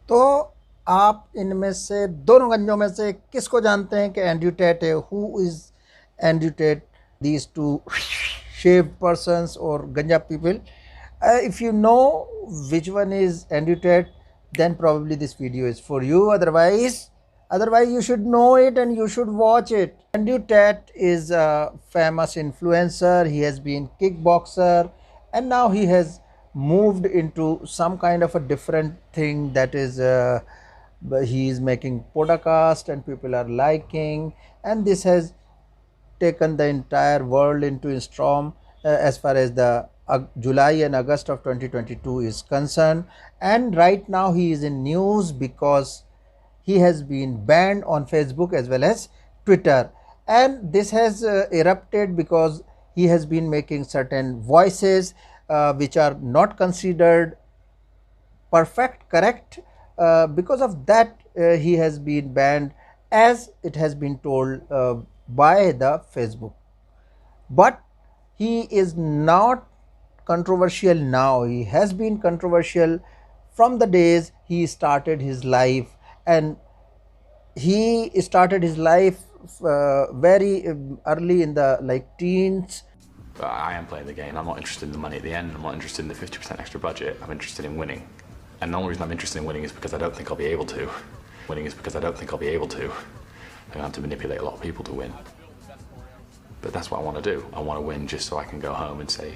तो आप इनमें से दोनों गंजों में से किसको जानते हैं कि एंड्रयू टेट है? Who is Andrew Tate? These two shaved persons or ganja people. If you know which one is Andrew Tate, then probably this video is for you. Otherwise you should know it and you should watch it. Andrew Tate is a famous influencer. He has been kickboxer and now he has moved into some kind of a different thing, that is he is making podcast and people are liking, and this has taken the entire world into storm as far as the July and August of 2022 is concerned. And right now he is in news because he has been banned on Facebook as well as Twitter, and this has erupted because he has been making certain voices which are not considered perfect, correct. Because of that he has been banned, as it has been told by the Facebook. But he is not controversial now. He has been controversial from the days he started his life, and he started his life very early in the teens. But I am playing the game. I'm not interested in the money at the end. I'm not interested in the 50% extra budget. I'm interested in winning. And the only reason I'm interested in winning is because I don't think I'll be able to. Winning is because I don't think I'll be able to. I have to manipulate a lot of people to win. But that's what I want to do. I want to win just so I can go home and say,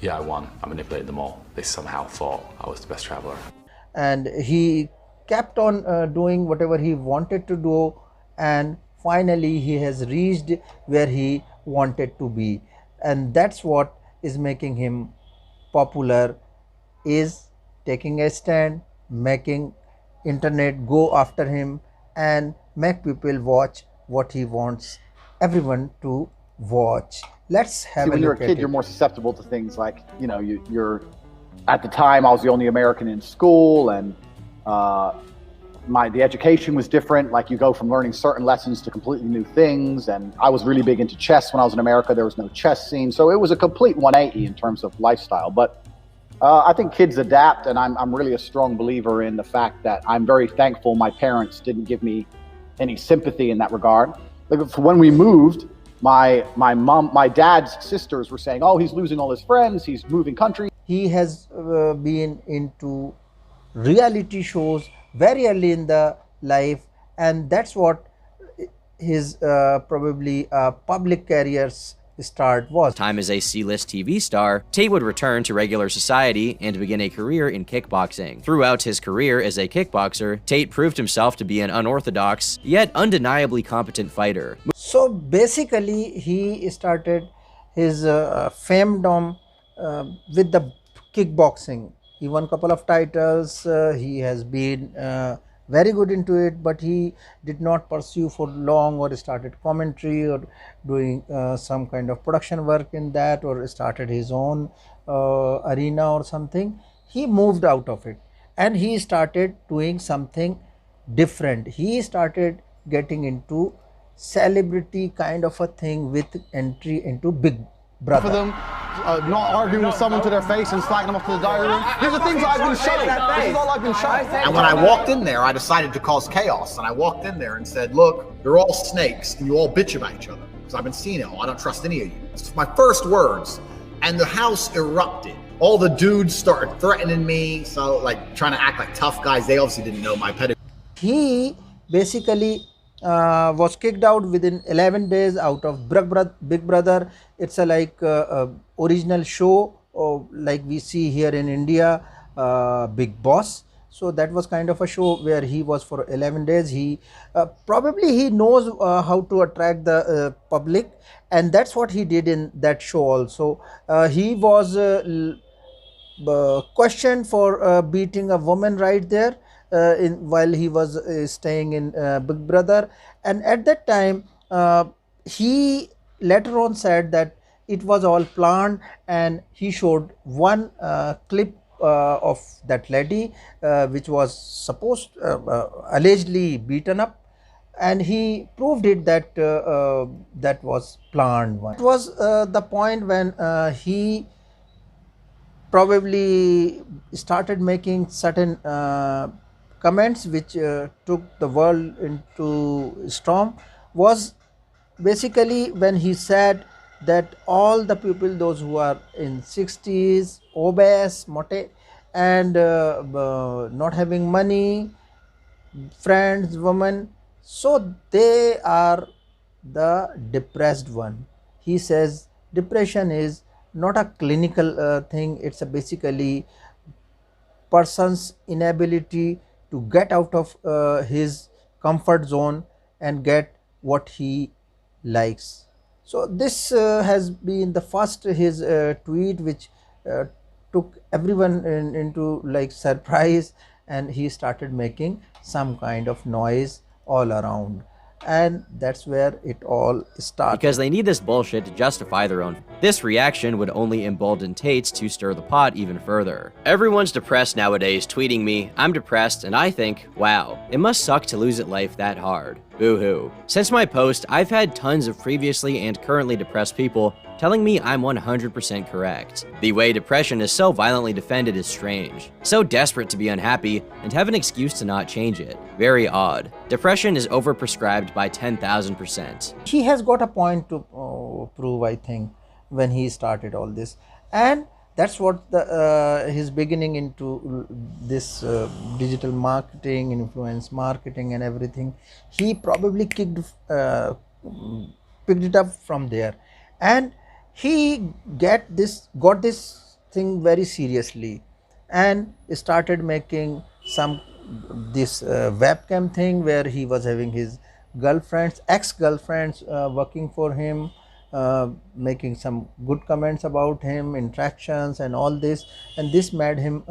yeah, I won. I manipulated them all. They somehow thought I was the best traveler. And he kept on doing whatever he wanted to do, and finally he has reached where he wanted to be, and that's what is making him popular, is taking a stand, making internet go after him and make people watch what he wants everyone to watch. Let's have when a you're look a at kid, it. you're more susceptible to things like, you're at the time I was the only American in school, and the education was different. Like, you go from learning certain lessons to completely new things. And I was really big into chess when I was in America. There was no chess scene, so it was a complete 180 in terms of lifestyle. But I think kids adapt, and I'm really a strong believer in the fact that I'm very thankful my parents didn't give me any sympathy in that regard. Like, when we moved, my dad's sisters were saying, "Oh, he's losing all his friends. He's moving country." He has been into reality shows very early in the life, and that's what his probably public career's start was. Time as a C-list TV star, Tate would return to regular society and begin a career in kickboxing. Throughout his career as a kickboxer, Tate proved himself to be an unorthodox, yet undeniably competent fighter. So basically he started his famedom with the kickboxing. He won a couple of titles. He has been very good into it, but he did not pursue for long, or started commentary, or doing some kind of production work in that, or started his own arena or something. He moved out of it and he started doing something different. He started getting into celebrity kind of a thing with entry into Big Brother. For them, not arguing with someone to their face and slacking them off to the diary room. These are things I've been shown. This is all I've been shown. And when I walked in there, I decided to cause chaos. And I walked in there and said, look, you're all snakes and you all bitch about each other. Because I've been seeing it all. I don't trust any of you. It's my first words. And the house erupted. All the dudes started threatening me. So, trying to act like tough guys. They obviously didn't know my pedigree. He basically was kicked out within 11 days out of Big Brother. It's a original show like we see here in India, Big Boss. So that was kind of a show where he was for 11 days. He probably he knows how to attract the public, and that's what he did in that show also. He was questioned for beating a woman right there while he was staying in Big Brother, and at that time he later on said that it was all planned, and he showed one clip of that lady which was supposed allegedly beaten up, and he proved it that that was planned one. It was the point when he probably started making certain comments which took the world into storm was basically when he said that all the people, those who are in 60s, obese, mote, and not having money, friends, women, so they are the depressed one. He says depression is not a clinical thing, it's a basically person's inability to get out of his comfort zone and get what he likes. So this has been the first his tweet which took everyone into like surprise, and he started making some kind of noise all around, and that's where it all started. because they need this bullshit to justify their own. This reaction would only embolden Tate's to stir the pot even further. Everyone's depressed nowadays, tweeting me, "I'm depressed," and I think, wow, it must suck to lose at life that hard. Boo-hoo. Since my post, I've had tons of previously and currently depressed people telling me I'm 100% correct. The way depression is so violently defended is strange. So desperate to be unhappy and have an excuse to not change it. Very odd. Depression is overprescribed by 10,000%. He has got a point to prove, I think, when he started all this, and that's what the his beginning into this digital marketing, influence marketing, and everything. He probably picked it up from there, and he got this thing very seriously, and started making some this webcam thing where he was having his girlfriends, ex-girlfriends working for him, making some good comments about him, interactions and all this, and this made him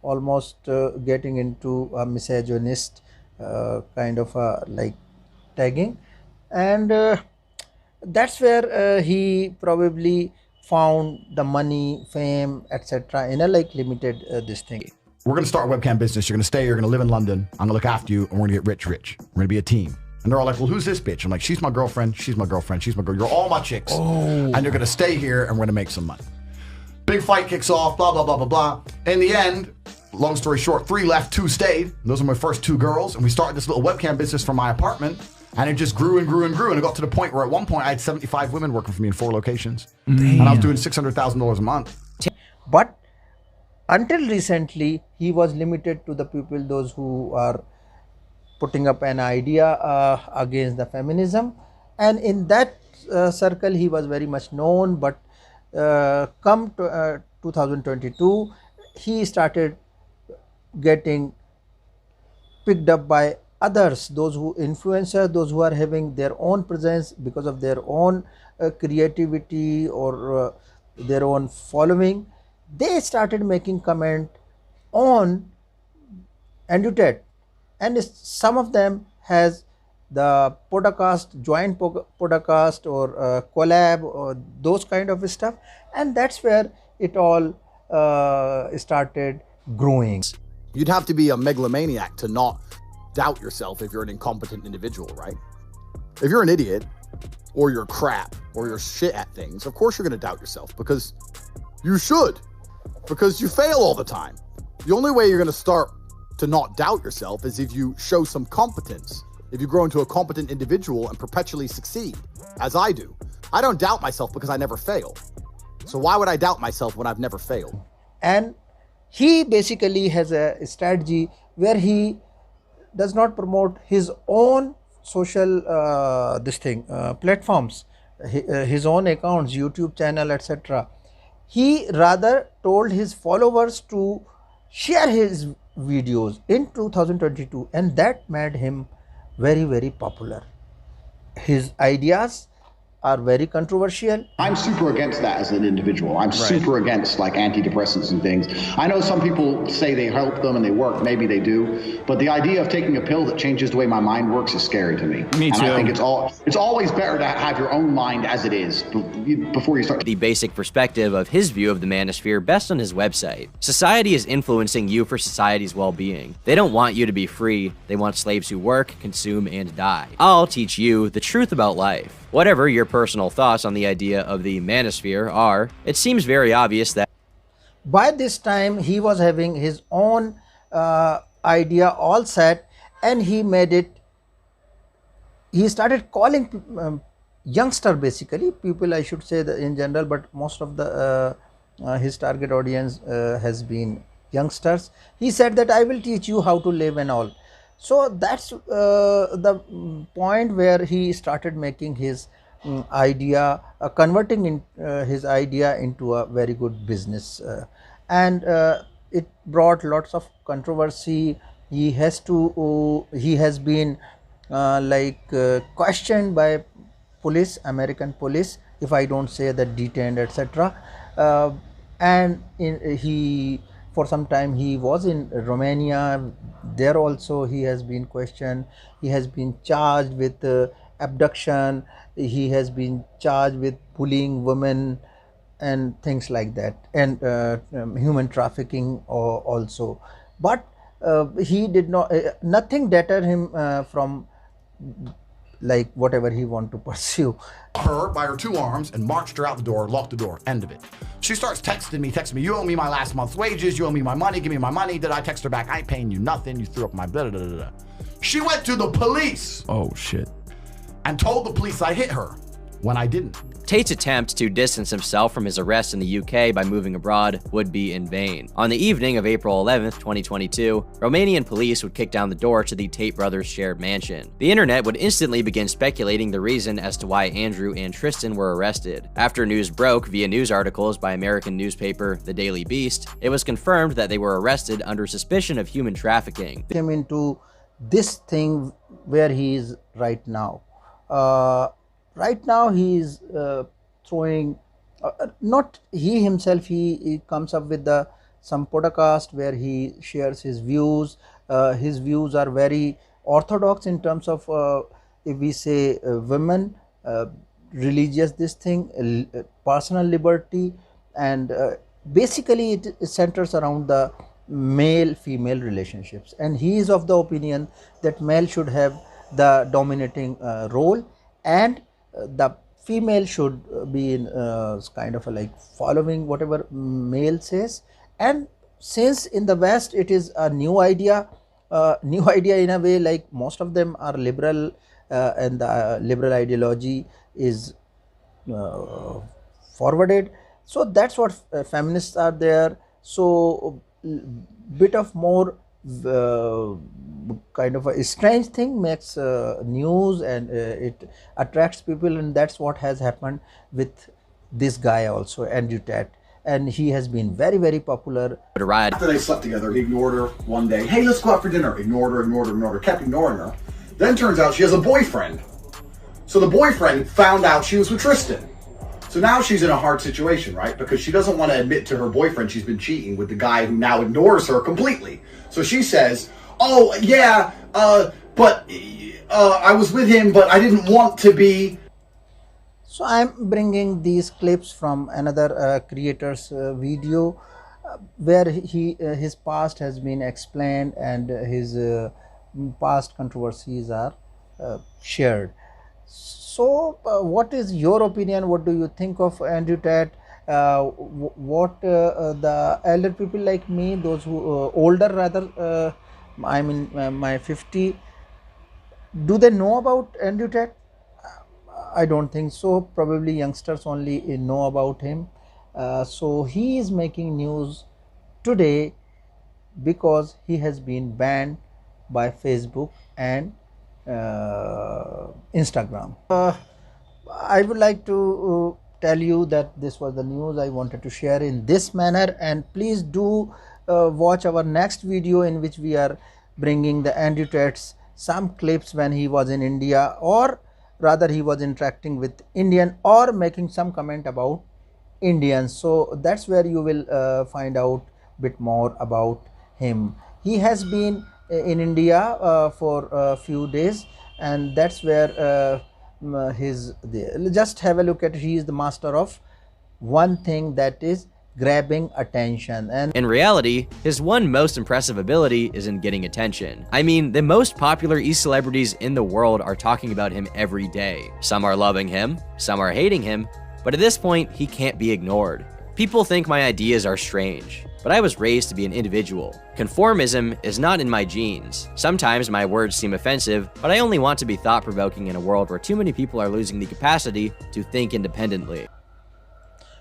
almost getting into a misogynist kind of like tagging, and that's where he probably found the money, fame, etc. in a like limited this thing. We're going to start a webcam business. You're going to stay, you're going to live in London. I'm going to look after you, and we're going to get rich. We're going to be a team. And they're all like, well, who's this bitch? I'm like, she's my girlfriend. She's my girlfriend. She's my girl. You're all my chicks. And you're going to stay here, and we're going to make some money. Big fight kicks off, blah, blah, blah, blah, blah. In the end, long story short, 3 left, 2 stayed. Those are my first 2 girls. And we started this little webcam business from my apartment. And it just grew and grew and grew. And it got to the point where at one point I had 75 women working for me in 4 locations. Damn. And I was doing $600,000 a month. But until recently, he was limited to the people, those who are putting up an idea against the feminism. And in that circle, he was very much known. But come to 2022, he started getting picked up by others, those who influencers, those who are having their own presence because of their own creativity or their own following. They started making comment on Andrew Tate, and some of them has the podcast, joint podcast or collab or those kind of stuff, and that's where it all started growing. You'd have to be a megalomaniac to not doubt yourself if you're an incompetent individual, right? If you're an idiot or you're crap or you're shit at things, of course you're going to doubt yourself, because you should, because you fail all the time. The only way you're going to start to not doubt yourself is if you show some competence, if you grow into a competent individual and perpetually succeed, as I do. I don't doubt myself because I never fail. So why would I doubt myself when I've never failed? And he basically has a strategy where he does not promote his own social platforms, his own accounts, YouTube channel, etc. He rather told his followers to share his videos in 2022, and that made him very, very popular. His ideas are very controversial. I'm super against that as an individual. I'm super against like antidepressants and things. I know some people say they help them and they work. Maybe they do. But the idea of taking a pill that changes the way my mind works is scary to me. Me too. And I think it's always better to have your own mind as it is before you start. The basic perspective of his view of the manosphere best on his website. Society is influencing you for society's well-being. They don't want you to be free. They want slaves who work, consume, and die. I'll teach you the truth about life. Whatever your personal thoughts on the idea of the manosphere are, it seems very obvious that by this time he was having his own idea all set, and he made it. He started calling youngster, basically people, I should say that in general, but most of the his target audience has been youngsters. He said that I will teach you how to live and all. So that's the point where he started making his idea, converting his idea into a very good business, and it brought lots of controversy. He has been questioned by police, American police, if I don't say that detained, etc. And he, for some time he was in Romania. There also he has been questioned. He has been charged with abduction. He has been charged with bullying women and things like that, and human trafficking also. But he did not, nothing deterred him from like whatever he want to pursue. Her by her 2 arms and marched her out the door, locked the door, end of it. She starts texting me, you owe me my last month's wages, you owe me my money, give me my money. Did I text her back, I ain't paying you nothing, you threw up my blah, blah, blah, blah. She went to the police. Oh shit. And told the police I hit her when I didn't. Tate's attempt to distance himself from his arrest in the UK by moving abroad would be in vain. On the evening of April 11th, 2022, Romanian police would kick down the door to the Tate brothers' shared mansion. The internet would instantly begin speculating the reason as to why Andrew and Tristan were arrested. After news broke via news articles by American newspaper The Daily Beast, it was confirmed that they were arrested under suspicion of human trafficking. Came into this thing where he is right now. Right now he is throwing, not he himself, he comes up with some podcast where he shares his views. His views are very orthodox in terms of, if we say women, religious, this thing, personal liberty, and basically it centers around the male-female relationships. And he is of the opinion that male should have the dominating role, and the female should be in kind of like following whatever male says. And since in the West it is a new idea in a way, like most of them are liberal, and the liberal ideology is forwarded. So that's what feminists are there. So bit of more kind of a strange thing makes news, and it attracts people, and that's what has happened with this guy also, Andrew Tate, and he has been very, very popular. After they slept together, he ignored her one day. Hey, let's go out for dinner. Ignored her, kept ignoring her. Then turns out she has a boyfriend. So the boyfriend found out she was with Tristan. So now she's in a hard situation, right? Because she doesn't want to admit to her boyfriend she's been cheating with the guy who now ignores her completely. So she says, oh, yeah, but I was with him, but I didn't want to be. So I'm bringing these clips from another creator's video where his past has been explained, and his past controversies are shared. So what is your opinion? What do you think of Andrew Tate? What the elder people like me, those who older rather, I'm in my 50, do they know about Andrew Tate? I don't think so. Probably youngsters only know about him. So he is making news today because he has been banned by Facebook and Instagram. I would like to tell you that this was the news I wanted to share in this manner, and please do watch our next video in which we are bringing the Andrew Tate's some clips when he was in India, or rather he was interacting with Indian or making some comment about Indians. So that's where you will find out a bit more about him. He has been in India for a few days, and that's where just have a look at, he is the master of one thing, that is grabbing attention. And in reality, his one most impressive ability is in getting attention. I mean, the most popular e-celebrities in the world are talking about him every day. Some are loving him, some are hating him, but at this point, he can't be ignored. People think my ideas are strange. but I was raised to be an individual. Conformism is not in my genes. Sometimes my words seem offensive, but I only want to be thought-provoking in a world where too many people are losing the capacity to think independently.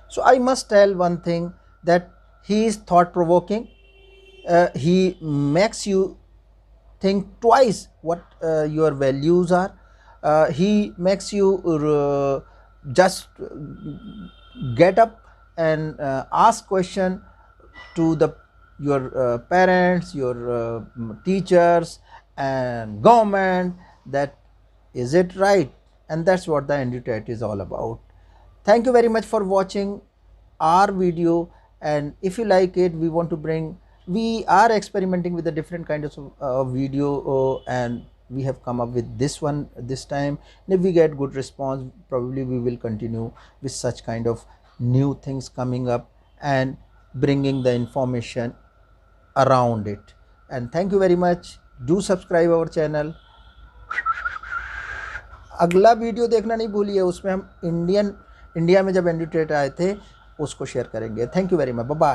So I must tell one thing, that he is thought-provoking. He makes you think twice what your values are. He makes you just get up and ask question to your parents, your teachers and government, that is it right? And that's what the Andrew Tate is all about. Thank you very much for watching our video, and if you like it, we are experimenting with the different kinds of video, and we have come up with this one this time, and if we get good response, probably we will continue with such kind of new things coming up and bringing the information around it. And thank you very much. Do subscribe our channel. अगला video देखना नहीं भूलिए, उसमें हम India में जब Andrew Tate आए थे उसको शेयर करेंगे. Thank you very much. Bye.